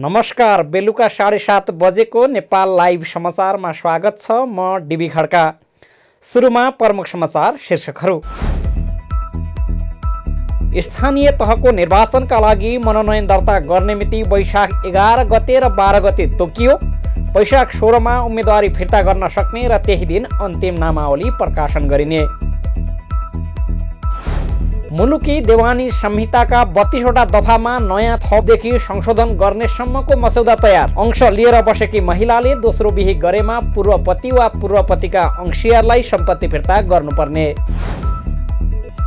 नमस्कार, बेलुका 7:30 बजेको नेपाल लाइभ समाचारमा स्वागत छ। म डिबी खड्का। सुरुमा प्रमुख समाचार शीर्षकहरू। स्थानीय तहको निर्वाचनका लागि मनोनयन दर्ता गर्ने मिति वैशाख 11 गते र 12 गते तोकियो। वैशाख 16 मा उम्मेदवारी फिर्ता गर्न सक्ने र त्यही दिन अन्तिम नामावली प्रकाशन गरिने। मुलुकी देवानी संहिताका 32वटा दफामा नयाँ थपदेखि संशोधन गर्नेसम्मको मस्यौदा तयार। अंश लिएर बसेकी महिलाले दोस्रो बिहे गरेमा पूर्वपति वा पूर्वपतिका अंशियारलाई सम्पत्ति फिर्ता गर्नुपर्ने।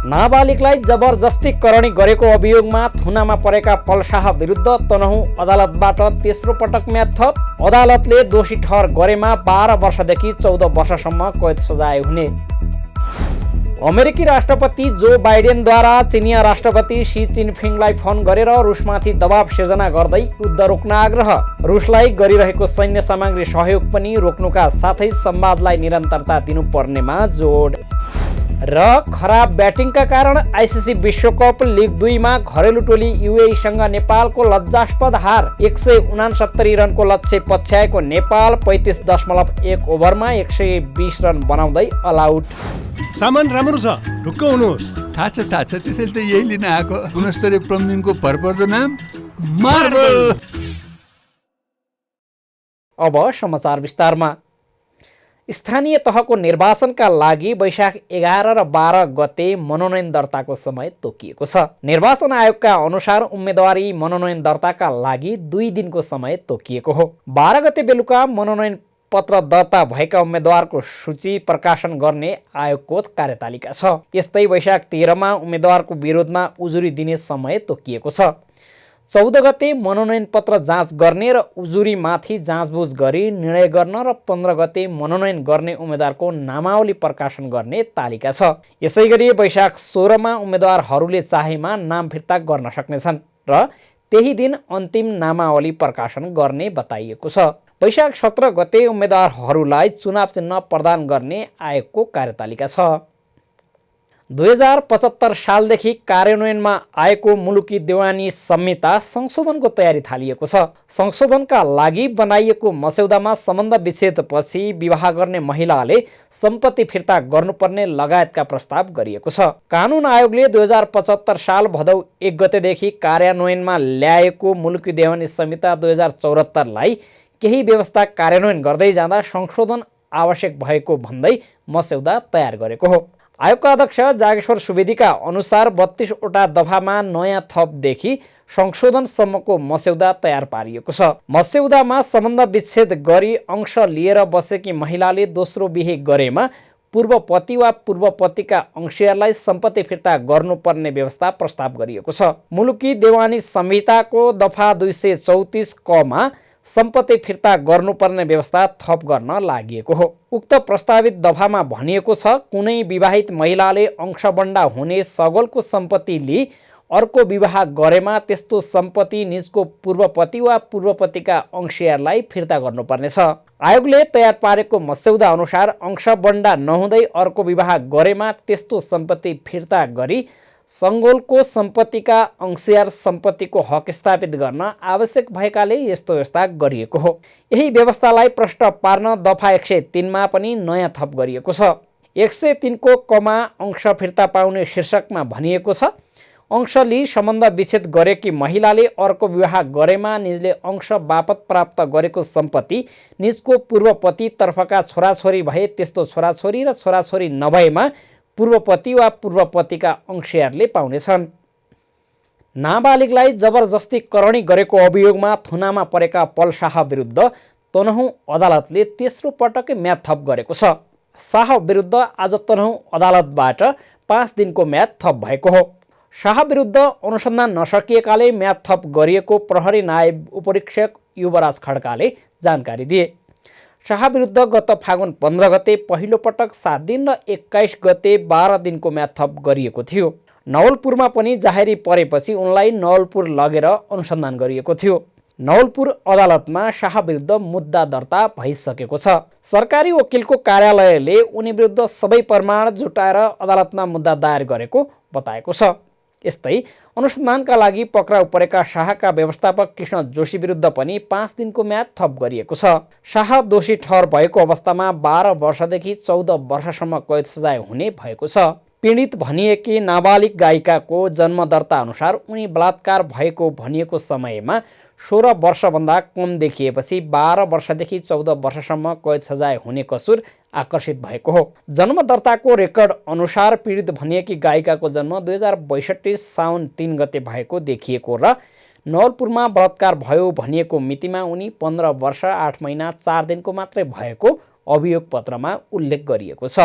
नाबालिगलाई जबरजस्ती करणी गरेको अभियोगमा थुनामा परेका पलशाह विरुद्ध तनहुँ अदालतबाट तेस्रो पटक म्याद थप। अदालतले दोषी ठहर गरेमा 12 वर्षदेखि 14 वर्षसम्म कैद सजाय हुने। अमेरिकी राष्ट्रपति जो बाइडेनद्वारा चिनिया राष्ट्रपति सी जिनपिङलाई फोन गरेर रुसमाथि दबाव सिर्जना गर्दै युद्ध रोक्न आग्रह। रुसलाई गरिरहेको सैन्य सामग्री सहयोग पनि रोक्नुका साथै संवादलाई निरन्तरता दिनुपर्नेमा जोड। र खराब ब्याटिङका कारण आइसिसी विश्वकप लिग 2 मा घरेलु टोली युएईसँग नेपालको लज्जास्पद हार। 169 रनको लक्ष्य पछ्याएको नेपाल 35.1 ओभरमा 120 रन बनाउँदै अलआउट। सामान राम्रो छ, ढुक्क हुनुहोस्। थाहा छ त्यसैले त यही लिन आएको। गुणस्तरीय प्लम्बिङको भरपर्दो नाम मार्बल। अब समाचार विस्तारमा। स्थानीय तहको निर्वाचनका लागि वैशाख 11 र 12 गते मनोनयन दर्ताको समय तोकिएको छ। निर्वाचन आयोगका अनुसार उम्मेदवारी मनोनयन दर्ताका लागि 2 दिनको समय तोकिएको हो। 12 गते बेलुका मनोनयन पत्र दर्ता भएका उम्मेदवारको सूची प्रकाशन गर्ने आयोगको कार्यतालिका छ। यस्तै वैशाख 13 मा उम्मेदवारको विरोधमा उजुरी दिने समय तोकिएको छ। 14 गते मनोनयन पत्र जाँच गर्ने र उजुरीमाथि जाँचबुझ गरी निर्णय गर्न र 15 गते मनोनयन गर्ने उम्मेदवारको नामावली प्रकाशन गर्ने तालिका छ। यसैगरी वैशाख 16 मा उम्मेदवारहरूले चाहेमा नाम फिर्ता गर्न सक्नेछन् र त्यही दिन अन्तिम नामावली प्रकाशन गर्ने बताइएको छ। वैशाख 17 गते उम्मेदवारहरूलाई चुनाव चिन्ह प्रदान गर्ने आयोगको कार्यतालिका छ। 2075 सालदेखि कार्यान्वयनमा आएको मुलुकी देवानी संहिता संशोधनको तयारी थालिएको छ। संशोधनका लागि बनाइएको मस्यौदामा सम्बन्ध विच्छेदपछि विवाह गर्ने महिलाले सम्पत्ति फिर्ता गर्नुपर्ने लगायतका प्रस्ताव गरिएको छ। कानुन आयोगले 2075 साल भदौ 1 गतेदेखि कार्यान्वयनमा ल्याएको मुलुकी देवानी संहिता 2074 लाई केही व्यवस्था कार्यान्वयन गर्दै जाँदा संशोधन आवश्यक भएको भन्दै मस्यौदा तयार गरेको हो। आयोगका अध्यक्ष जागेश्वर सुवेदीका अनुसार 32वटा दफामा नयाँ थपदेखि संशोधनसम्मको मस्यौदा तयार पारिएको छ। मस्यौदामा सम्बन्ध विच्छेद गरी अंश लिएर बसेकी महिलाले दोस्रो बिहे गरेमा पूर्वपति वा पूर्वपतिका अंशियारलाई सम्पत्ति फिर्ता गर्नुपर्ने व्यवस्था प्रस्ताव गरिएको छ। मुलुकी देवानी संहिताको दफा 234 क मा सम्पत्ति फिर्ता गर्नुपर्ने व्यवस्था थप गर्न लागि हो। उक्त प्रस्तावित दफामा भनिएको छ, कुनै विवाहित महिलाले अंशबन्डा हुने सगोलको सम्पत्ति लिई अर्को विवाह गरेमा त्यस्तो सम्पत्ति निजको पूर्वपति वा पूर्वपतिका अंशियारलाई फिर्ता गर्नुपर्नेछ। आयोगले तयार पारेको मस्यौदा अनुसार अंशबन्डा नहुँदै अर्को विवाह गरेमा त्यस्तो सम्पत्ति फिर्ता गरी सङ्गोलको सम्पत्तिका अंशियार सम्पत्तिको हक स्थापित गर्न आवश्यक भएकाले यस्तो व्यवस्था गरिएको हो। यही व्यवस्थालाई प्रष्ट पार्न दफा 103 मा पनि नयाँ थप गरिएको छ। 103 को कमा अंश फिर्ता पाउने शीर्षकमा भनिएको छ, अंश लिई सम्बन्ध विच्छेद गरेकी महिलाले अर्को विवाह गरेमा निजले अंश बापत प्राप्त गरेको सम्पत्ति निजको पूर्वपति तर्फका छोराछोरी भए त्यस्तो छोराछोरी र छोराछोरी नभएमा पूर्वपति वा पूर्वपतिका अंशियारले पाउनेछन्। नाबालिगलाई जबरजस्ती करणी गरेको अभियोगमा थुनामा परेका पलशाह विरुद्ध तनहुँ अदालतले तेस्रो पटक म्याद थप गरेको छ। शाह विरुद्ध आज तनहुँ अदालतबाट 5 दिनको म्याद थप भएको हो। शाह विरुद्ध अनुसन्धान नसकिएकाले म्याद थप गरिएको प्रहरी नायब उपरीक्षक युवराज खड्काले जानकारी दिए। शाह विरुद्ध गत फागुन 15 गते पहिलो पटक 7 दिन र 21 गते 12 दिनको म्याद थप गरिएको थियो। नवलपुरमा पनि जाहेरी परेपछि उनलाई नवलपुर लगेर अनुसन्धान गरिएको थियो। नवलपुर अदालतमा शाह विरुद्ध मुद्दा दर्ता भइसकेको छ। सरकारी वकिलको कार्यालयले उनी विरुद्ध सबै प्रमाण जुटाएर अदालतमा मुद्दा दायर गरेको बताएको छ। यस्तै अनुसन्धानका लागि पक्राउ परेका शाहका व्यवस्थापक कृष्ण जोशी विरुद्ध पनि 5 दिनको म्याद थप गरिएको छ। शाह दोषी ठहर भएको अवस्थामा 12 वर्षदेखि 14 वर्षसम्म कैद सजाय हुने भएको छ। पीडित भनिएकी नाबालिग गायिकाको जन्म दर्ता अनुसार उनी बलात्कार भएको भनिएको समयमा 16 वर्षभन्दा कम देखिएपछि 12 वर्षदेखि 14 वर्षसम्म कैद सजाय हुने कसुर आकर्षित भएको हो। जन्म दर्ताको रेकर्ड अनुसार पीडित भनिएकी गायिकाको जन्म 2062 साउन 3 गते भएको देखिएको र नवलपुरमा बलात्कार भयो भनिएको मितिमा उनी 15 वर्ष 8 महिना 4 दिनको मात्रै भएको अभियोग पत्रमा उल्लेख गरिएको छ।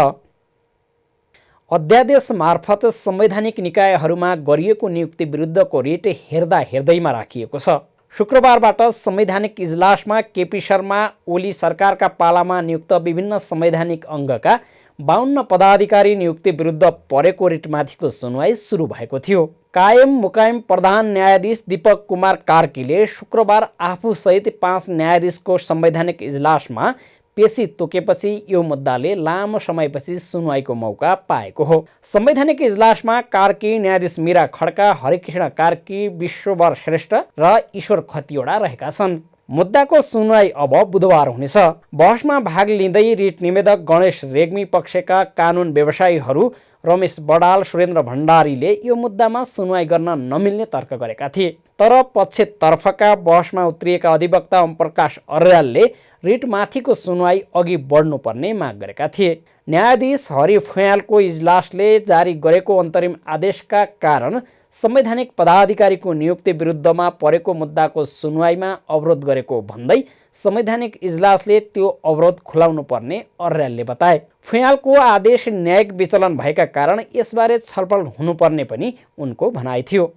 अध्यादेश मार्फत संवैधानिक निकायहरूमा गरिएको नियुक्ति विरुद्धको रिट हेर्दैमा राखिएको छ। शुक्रबारबाट संवैधानिक इजलासमा केपी शर्मा ओली सरकारका पालामा नियुक्त विभिन्न संवैधानिक अङ्गका 52 पदाधिकारी नियुक्ति विरुद्ध परेको रिटमाथिको सुनवाई सुरु भएको थियो। कायम मुकायम प्रधान न्यायाधीश दीपक कुमार कार्कीले शुक्रबार आफूसहित 5 न्यायाधीशको संवैधानिक इजलासमा पेशी तोकेपछि यो मुद्दाले लामो समयपछि सुनवाईको मौका पाएको हो। संवैधानिक इजलासमा कार्की, न्यायाधीश मीरा खड्का, हरिकृष्ण कार्की, विश्ववर श्रेष्ठ र ईश्वर खतिवडा रहेका छन्। मुद्दाको सुनवाई अब बुधबार हुनेछ। बहसमा भाग लिँदै रिट निवेदक गणेश रेग्मी पक्षका कानुन व्यवसायीहरू रमेश बडाल, सुरेन्द्र भण्डारीले यो मुद्दामा सुनवाई गर्न नमिल्ने तर्क गरेका थिए। तर पक्षतर्फका बहसमा उत्रिएका अधिवक्ता ओमप्रकाश अर्यालले रिटमाथिको सुनवाई अघि बढ्नुपर्ने माग गरेका थिए। न्यायाधीश हरि फुयालको इजलासले जारी गरेको अन्तरिम आदेशका कारण संवैधानिक पदाधिकारीको नियुक्ति विरुद्धमा परेको मुद्दाको सुनवाईमा अवरोध गरेको भन्दै संवैधानिक इजलासले त्यो अवरोध खुलाउनु पर्ने अर्यालले बताए। फुयालको आदेश न्यायिक विचलन भएका कारण यसबारे छलफल हुनुपर्ने पनि उनको भनाइ थियो।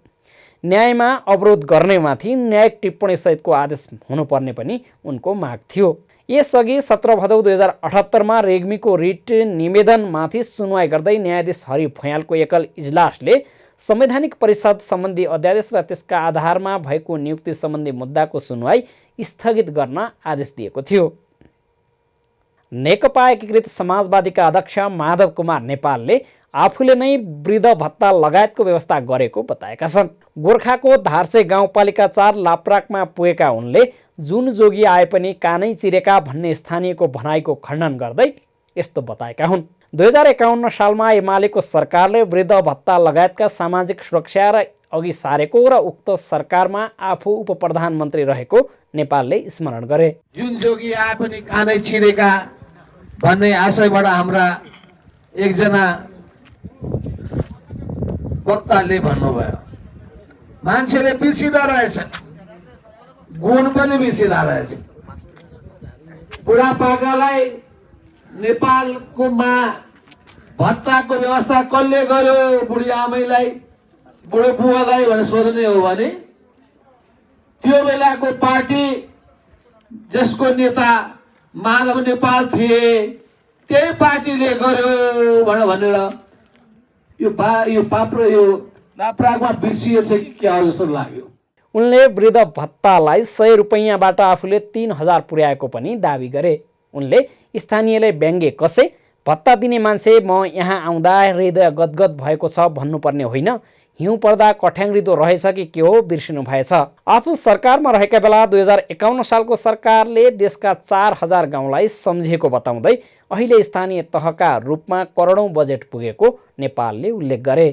न्यायमा अवरोध गर्नेमाथि न्यायिक टिप्पणी सहितको आदेश हुनुपर्ने पनि उनको माग थियो। यसअघि 17 भदौ 2078 रेग्मीको रिट निवेदनमाथि सुनवाई गर्दै न्यायाधीश हरि फुयालको एकल इजलासले संवैधानिक परिषद सम्बन्धी अध्यादेश र त्यसका आधारमा भएको नियुक्ति सम्बन्धी मुद्दाको सुनवाई स्थगित गर्न आदेश दिएको थियो। नेकपा एकीकृत समाजवादीका अध्यक्ष माधव कुमार नेपालले आफूले नै वृद्ध भत्ता लगायतको व्यवस्था गरेको बताएका छन्। गोर्खाको धार्से गाउँपालिका 4 लाप्राकमा पुगेका उनले जुन जोगी आए पनि कानै चिरेका भन्ने स्थानीयको भनाइको खण्डन गर्दै यस्तो बताएका हुन्। 2051 सालमा एमालेको सरकारले वृद्ध भत्ता लगायतका सामाजिक सुरक्षा र अघि सारेको र उक्त सरकारमा आफू उपप्रधानमन्त्री रहेको नेपालले स्मरण गरे। जुन जोगी आए पनि कानै चिरेका भन्ने आशयबाट हाम्रा एकजना वक्ताले भन्नुभयो। मान्छेले बिर्सिँदा रहेछ, गुण पनि बिर्सिँदा रहेछ। बुढापाकालाई नेपालको भत्ताको व्यवस्था कसले गर्यो, बुढी आमैलाई, बुढो बुवालाई भनेर सोध्ने हो भने त्यो बेलाको पार्टी जसको नेता माधव नेपाल थिए त्यही पार्टीले गर्यो भनेर यो लाप्राकमा बिर्सिएछ कि क्या हो जस्तो लाग्यो। उनले वृद्ध भत्तालाई 100 रुपैयाँबाट आफूले 3000 पुर्याएको पनि दावी गरे। उनले स्थानीयले व्यङ्ग्य कसे, भत्ता दिने मान्छे म यहाँ आउँदा हृदय गदगद भएको छ भन्नुपर्ने होइन, हिउँ पर्दा कठ्याङ्ग्रिदो रहेछ कि के हो बिर्सिनु भएछ। आफू सरकारमा रहेका बेला 2051 सालको सरकारले देशका 4000 गाउँलाई सम्झिएको बताउँदै अहिले स्थानीय तहका रूपमा करोडौँ बजेट पुगेको नेपालले उल्लेख गरे।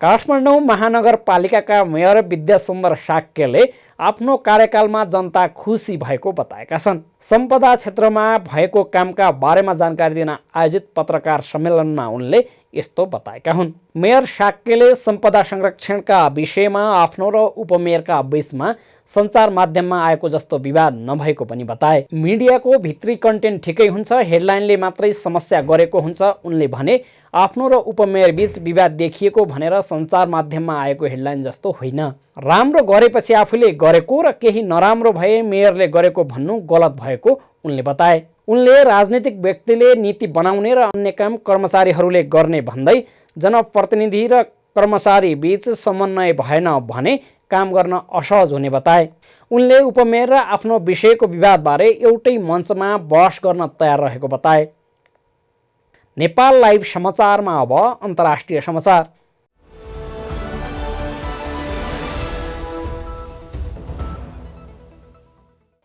काठमाडौँ महानगरपालिकाका मेयर विद्यासुन्दर साक्यले आफ्नो कार्यकालमा जनता खुसी भएको बताएका छन्। सम्पदा क्षेत्रमा भएको कामका बारेमा जानकारी दिन आयोजित पत्रकार सम्मेलनमा उनले यस्तो बताएका हुन्। मेयर साक्यले सम्पदा संरक्षणका विषयमा आफ्नो र उपमेयरका बीचमा सञ्चार माध्यममा आएको जस्तो विवाद नभएको पनि बताए। मिडियाको भित्री कन्टेन्ट ठिकै हुन्छ, हेडलाइनले मात्रै समस्या गरेको हुन्छ। उनले भने आफ्नो र उपमेयर बीच विवाद देखिएको भनेर सञ्चार माध्यममा आएको हेडलाइन जस्तो होइन। राम्रो गरेपछि आफूले गरेको र केही नराम्रो भए मेयरले गरेको भन्नु गलत भएको उनले बताए। उनले राजनीतिक व्यक्तिले नीति बनाउने र अन्य काम कर्मचारीहरूले गर्ने भन्दै जनप्रतिनिधि र कर्मचारी बीच समन्वय भएन भने काम गर्न असहज हुने बताए। उनले उपमेयर र आफ्नो विषयको विवादबारे एउटै मञ्चमा बहस गर्न तयार रहेको बताए। नेपाल लाइभ समाचारमा अब अन्तर्राष्ट्रिय समाचार।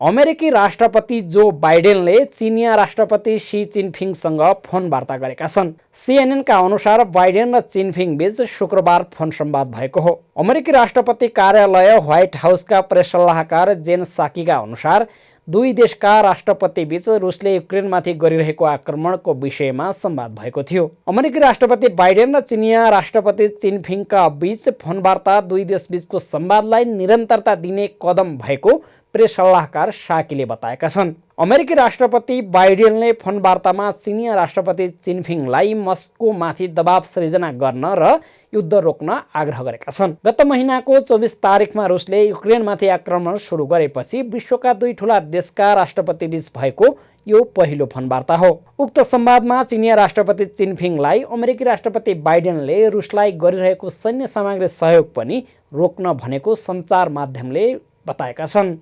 अमेरिकी राष्ट्रपति जो बाइडेनले चिनिया राष्ट्रपति सी जिनपिङसँग फोन वार्ता गरेका छन्। सीएनएनका अनुसार बाइडेन र जिनपिङ बीच शुक्रबार फोन संवाद भएको हो। अमेरिकी राष्ट्रपति कार्यालय व्हाइट हाउसका प्रेस सल्लाहकार जेन साकीका अनुसार दुई देशका राष्ट्रपति बीच रुसले युक्रेनमाथि गरिरहेको आक्रमणको विषयमा संवाद भएको थियो। अमेरिकी राष्ट्रपति बाइडेन र चिनिया राष्ट्रपति जिनपिङका बीच फोन वार्ता दुई देशबीचको संवादलाई निरन्तरता दिने कदम भएको प्रेस सल्लाहकार साकीले बताएका छन्। अमेरिकी राष्ट्रपति बाइडेनले फोन वार्तामा चिनिया राष्ट्रपति जिनपिङलाई मस्कोमाथि दबाव सृजना गर्न र युद्ध रोक्न आग्रह गरेका छन्। गत महिनाको 24 तारिखमा रुसले युक्रेनमाथि आक्रमण सुरु गरेपछि विश्वका दुई ठूला देशका राष्ट्रपति बीच भएको यो पहिलो फोन वार्ता हो। उक्त संवादमा चिनिया राष्ट्रपति जिनपिङलाई अमेरिकी राष्ट्रपति बाइडेनले रुसलाई गरिरहेको सैन्य सामग्री सहयोग पनि रोक्न भनेको सञ्चार माध्यमले बताएका छन्।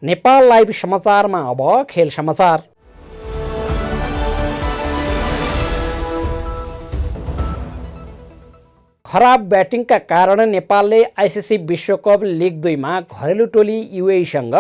नेपाल लाइभ समाचारमा अब खेल समाचार। खराब ब्याटिङका कारण नेपालले आइसिसी विश्वकप लिग 2 मा घरेलु टोली युएईसँग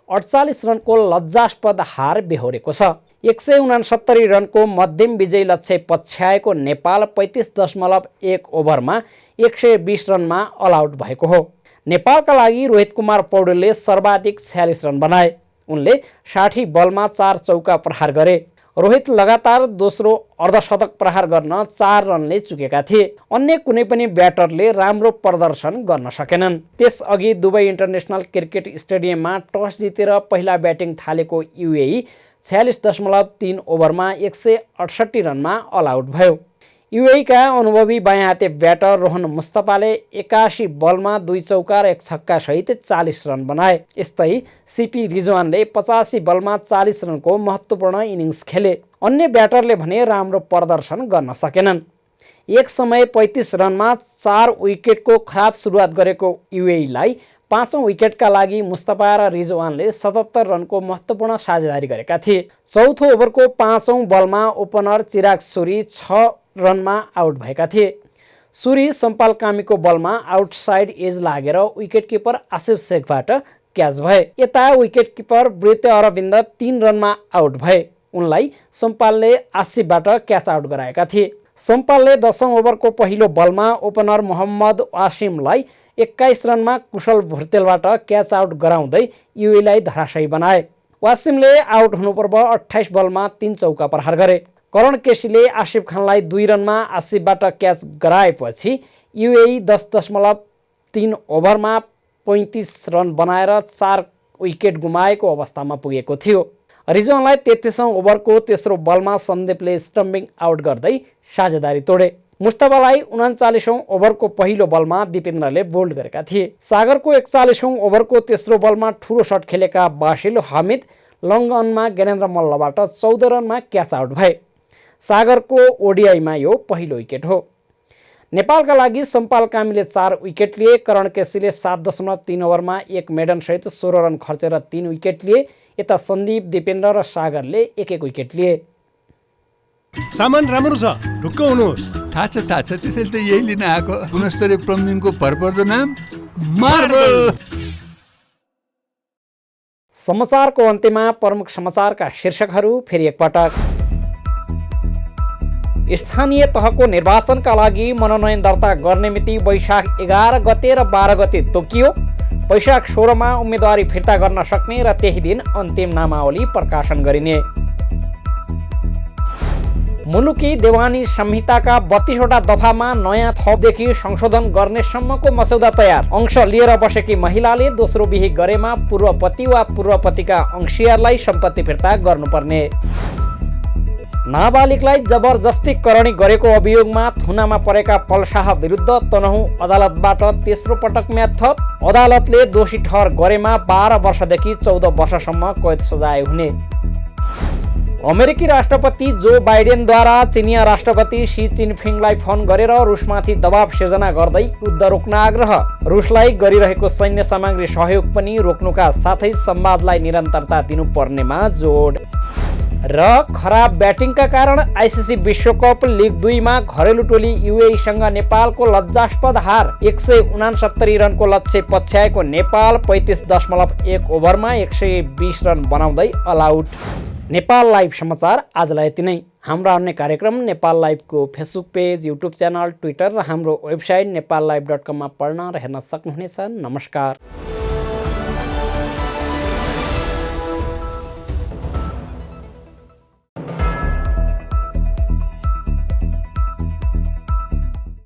48 रनको लज्जास्पद हार बेहोरेको छ। 169 रनको मध्यम विजयी लक्ष्य पछ्याएको नेपाल 35.1 ओभरमा 120 रनमा अल आउट भएको हो। नेपालका लागि रोहित कुमार पौडेलले सर्वाधिक 46 रन बनाए। उनले 60 बलमा 4 चौका प्रहार गरे। रोहित लगातार दोस्रो अर्धशतक प्रहार गर्न 4 रनले चुकेका थिए। अन्य कुनै पनि ब्याटरले राम्रो प्रदर्शन गर्न सकेनन्। त्यसअघि दुबई इन्टरनेसनल क्रिकेट स्टेडियममा टस जितेर पहिला ब्याटिङ थालेको युएई 46.3 ओभरमा 168 रनमा अल आउट भयो। युएईका अनुभवी बायाँ हाते ब्याटर रोहन मुस्तफाले 81 बलमा 2 चौका र 1 छक्का सहित 40 रन बनाए। यस्तै सीपी रिजवानले 85 बलमा 40 रनको महत्त्वपूर्ण इनिङ्स खेले। अन्य ब्याटरले भने राम्रो प्रदर्शन गर्न सकेनन्। एक समय 35 रनमा 4 विकेटको खराब सुरुवात गरेको युएईलाई 5औं विकेटका लागि मुस्तफा र रिजवानले 77 रनको महत्त्वपूर्ण साझेदारी गरेका थिए। चौथो ओभरको 5औं बलमा ओपनर चिराग सुरी 6 रनमा आउट भएका थिए। सुरी सम्पाल कामीको बलमा आउटसाइड एज लागेर विकेट किपर आसिफ शेखबाट क्याच भए। यता विकेट किपर वृत्य अरविन्द 3 रनमा आउट भए। उनलाई सम्पालले आसिफबाट क्याच आउट गराएका थिए। सम्पालले 10औं ओभरको पहिलो बलमा ओपनर मोहम्मद वासिमलाई 21 रनमा कुशल भुर्तेलबाट क्याच आउट गराउँदै युएईलाई धराशायी बनाए। वासिमले आउट हुनुपर्व 28 बलमा 3 चौका प्रहार गरे। करण केसीले आसिफ खानलाई 2 रनमा आसिफबाट क्याच गराएपछि युएई 10.3 ओभरमा 35 रन बनाएर 4 विकेट गुमाएको अवस्थामा पुगेको थियो। रिजवानलाई 33औं ओभरको तेस्रो बलमा सन्दीपले स्टम्पिङ आउट गर्दै साझेदारी तोडे। मुस्तफालाई 39औं ओभरको पहिलो बलमा दिपेन्द्रले बोल्ड गरेका थिए। सागरको 41औं ओभरको तेस्रो बलमा ठूलो शट खेलेका बासिल हामिद लङ अनमा ज्ञानेन्द्र मल्लबाट 14 रनमा क्याच आउट भए। सागरको ओडिआईमा यो पहिलो विकेट हो। नेपालका लागि सम्पाल कामीले 4 विकेट लिए। करण केसीले 7.3 ओभरमा 1 मेडन सहित 16 रन खर्चेर 3 विकेट लिए। यता सन्दीप, दिपेन्द्र र सागरले 1-1 विकेट लिए। सामान राम्रो छ, ढुक्क हुनुहोस्। थाहा छ त्यसैले त यही लिन आएको। गुणस्तरीय प्लम्बिङको भरपर्दो नाम मार्बल। समाचारको अन्त्यमा प्रमुख समाचारका शीर्षकहरू फेरि एकपटक। स्थानीय तहको निर्वाचनका लागि मनोनयन दर्ता गर्ने मिति वैशाख 11 गते र 12 गते तोकियो। वैशाख 16 मा उम्मेदवारी फिर्ता गर्न सक्ने र त्यही दिन अन्तिम नामावली प्रकाशन गरिने। मुलुकी देवानी संहिताका 32वटा दफामा नयाँ थपदेखि संशोधन गर्ने सम्मको मस्यौदा तयार। अंश लिएर बसेकी महिलाले दोस्रो बिहे गरेमा पूर्व पति वा पूर्व पतिका अंशियारलाई सम्पत्ति फिर्ता गर्नुपर्ने। नाबालिगलाई जबरजस्ती करणी गरेको अभियोगमा थुनामा परेका पलशाह विरुद्ध तनहुँ अदालतबाट तेस्रो पटक म्याद थप। अदालतले दोषी ठहर गरेमा 12 वर्षदेखि 14 वर्षसम्म कैद सजाय हुने। अमेरिकी राष्ट्रपति जो बाइडेनद्वारा चिनिया राष्ट्रपति सी जिनपिङलाई फोन गरेर रुसमाथि दबाव सिर्जना गर्दै युद्ध रोक्न आग्रह। रुसलाई गरिरहेको सैन्य सामग्री सहयोग पनि रोक्नुका साथै संवादलाई निरन्तरता दिनुपर्नेमा जोड। र खराब ब्याटिङका कारण आइसिसी विश्वकप लिग 2 मा घरेलु टोली युएईसँग नेपालको लज्जास्पद हार। 169 रनको लक्ष्य पछ्याएको नेपाल 35.1 ओभरमा 120 रन बनाउँदै अल आउट। नेपाल लाइभ समाचार आजलाई यति नै। हाम्रा अन्य कार्यक्रम नेपाल लाइभको Facebook page, YouTube channel, Twitter र हाम्रो वेबसाइट नेपाललाइभ.com मा पढ्न र हेर्न सक्नुहुनेछ। नमस्कार।